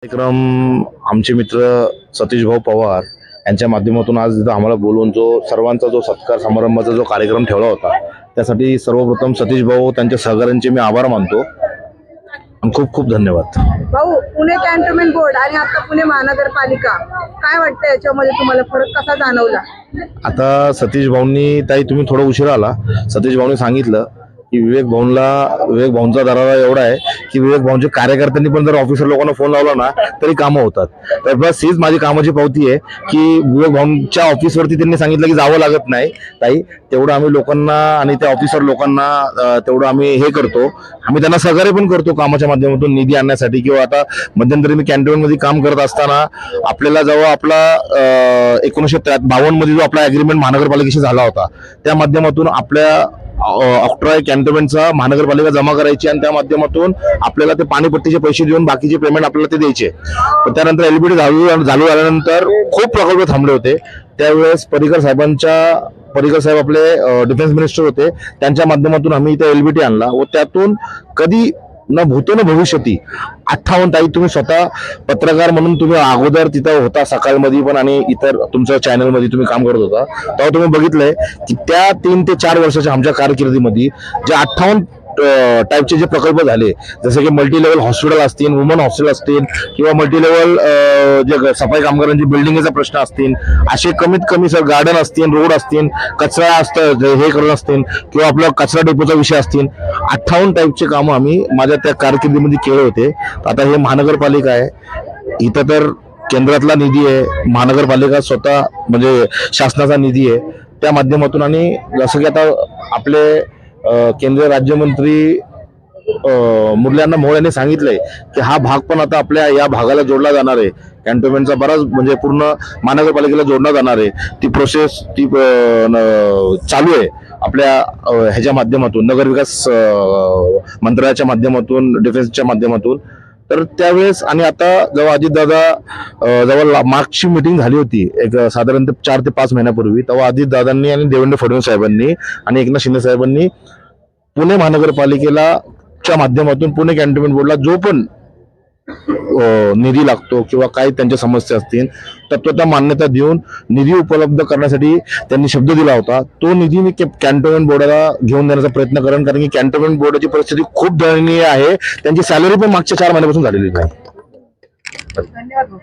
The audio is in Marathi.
कार्यक्रम आमचे मित्र सतीश भाऊ पवार यांच्या माध्यमातून आज इथं आम्हाला बोलवून जो सर्वांचा जो सत्कार समारंभाचा जो कार्यक्रम ठेवला होता त्यासाठी सर्वप्रथम सतीश भाऊ त्यांच्या सहकार्यांचे मी आभार मानतो आणि खूप खूप धन्यवाद. भाऊ, पुणे कॅन्टोन्मेंट बोर्ड आणि आता पुणे महानगरपालिका काय वाटतं याच्यामध्ये तुम्हाला फरक कसा जाणवला? आता सतीश भाऊंनी ताई तुम्ही थोडं उशिरा आला. सतीश भाऊंनी सांगितलं की विवेक भाऊंचा दरारा एवढा आहे की विवेक भाऊंच्या कार्यकर्त्यांनी पण जर ऑफिसर लोकांना फोन लावला ना तरी कामं होतात. तर बस हीच माझी कामाची पावती आहे की विवेक भाऊंच्या ऑफिसवरती त्यांनी सांगितलं की जावं लागत नाही ताई, तेवढं आम्ही लोकांना आणि त्या ऑफिसर लोकांना तेवढं आम्ही हे करतो. आम्ही त्यांना सहकार्य पण करतो कामाच्या माध्यमातून निधी आणण्यासाठी. किंवा आता मध्यंतरी मी कॅन्टोन्मेंट मध्ये काम करत असताना आपल्याला जेव्हा आपला 1952 मध्ये जो आपला अग्रीमेंट महानगरपालिकेशी झाला होता त्या माध्यमातून आपल्या ऑक्ट्रॉय कॅन्टोन्मेंटचा महानगरपालिका जमा करायची आणि त्या माध्यमातून आपल्याला ते पाणीपट्टीचे पैसे देऊन बाकीचे पेमेंट आपल्याला ते द्यायचे. पण त्यानंतर एलबीडी चालू झाल्यानंतर खूप प्रकल्प थांबले होते. त्यावेळेस पर्रिकर साहेब आपले डिफेन्स मिनिस्टर होते, त्यांच्या माध्यमातून आम्ही इथे एलबीटी आणला व त्यातून कधी न भूतो न भविष्यती 58 ताई तुम्ही स्वतः पत्रकार म्हणून तुम्ही अगोदर तिथं होता सकाळमध्ये पण आणि इतर तुमच्या चॅनल मध्ये तुम्ही काम करत होता तेव्हा तुम्ही बघितलंय की त्या 3 ते 4 वर्षाच्या आमच्या कारकिर्दीमध्ये जे 58 टाईपचे जे प्रकल्प झाले जसे की मल्टी लेवल हॉस्पिटल असतील, वुमन हॉस्टेल असतील किंवा मल्टी लेवल जे सफाई कामगारांची बिल्डिंगचा प्रश्न असतील, असे कमीत कमी सर गार्डन असतील, रोड असतील, कचरा हे करून असतील किंवा आपला कचरा डेपोचा विषय असतील, 58 टाईपचे कामं आम्ही माझ्या त्या कारकिर्दीमध्ये केले होते. आता हे महानगरपालिका आहे, इथं तर केंद्रातला निधी आहे, महानगरपालिका स्वतः म्हणजे शासनाचा निधी आहे त्या माध्यमातून. आणि जसं की आता आपले केंद्रीय राज्यमंत्री मुरलीधर मोहोळ यांनी सांगितलंय की हा भाग पण आता आपल्या या भागाला जोडला जाणार आहे. कॅन्टोन्मेंटचा बराच म्हणजे पूर्ण महानगरपालिकेला जोडला जाणार आहे. ती प्रोसेस चालू आहे आपल्या ह्याच्या माध्यमातून, नगरविकास मंत्रालयाच्या माध्यमातून, डिफेन्सच्या माध्यमातून. तर त्यावेळेस आणि आता जेव्हा अजितदादा जेव्हा मागची मीटिंग झाली होती एक साधारणतः 4 ते 5 महिन्यापूर्वी, तेव्हा अजितदादांनी आणि देवेंद्र फडणवीस साहेबांनी आणि एकनाथ शिंदे साहेबांनी पुणे महानगरपालिकेला च्या माध्यमातून पुणे कॅन्टोन्मेंट बोर्डला जो पण निधी लागतो किंवा काही त्यांच्या समस्या असतील तत्वतः मान्यता देऊन निधी उपलब्ध करण्यासाठी त्यांनी शब्द दिला होता. तो निधी मी कॅन्टोन्मेंट बोर्डाला घेऊन देण्याचा प्रयत्न करेन, कारण की कॅन्टोन्मेंट बोर्डाची परिस्थिती खूप दयनीय आहे. त्यांची सॅलरी पण मागच्या 4 महिन्यापासून झालेली नाही. धन्यवाद.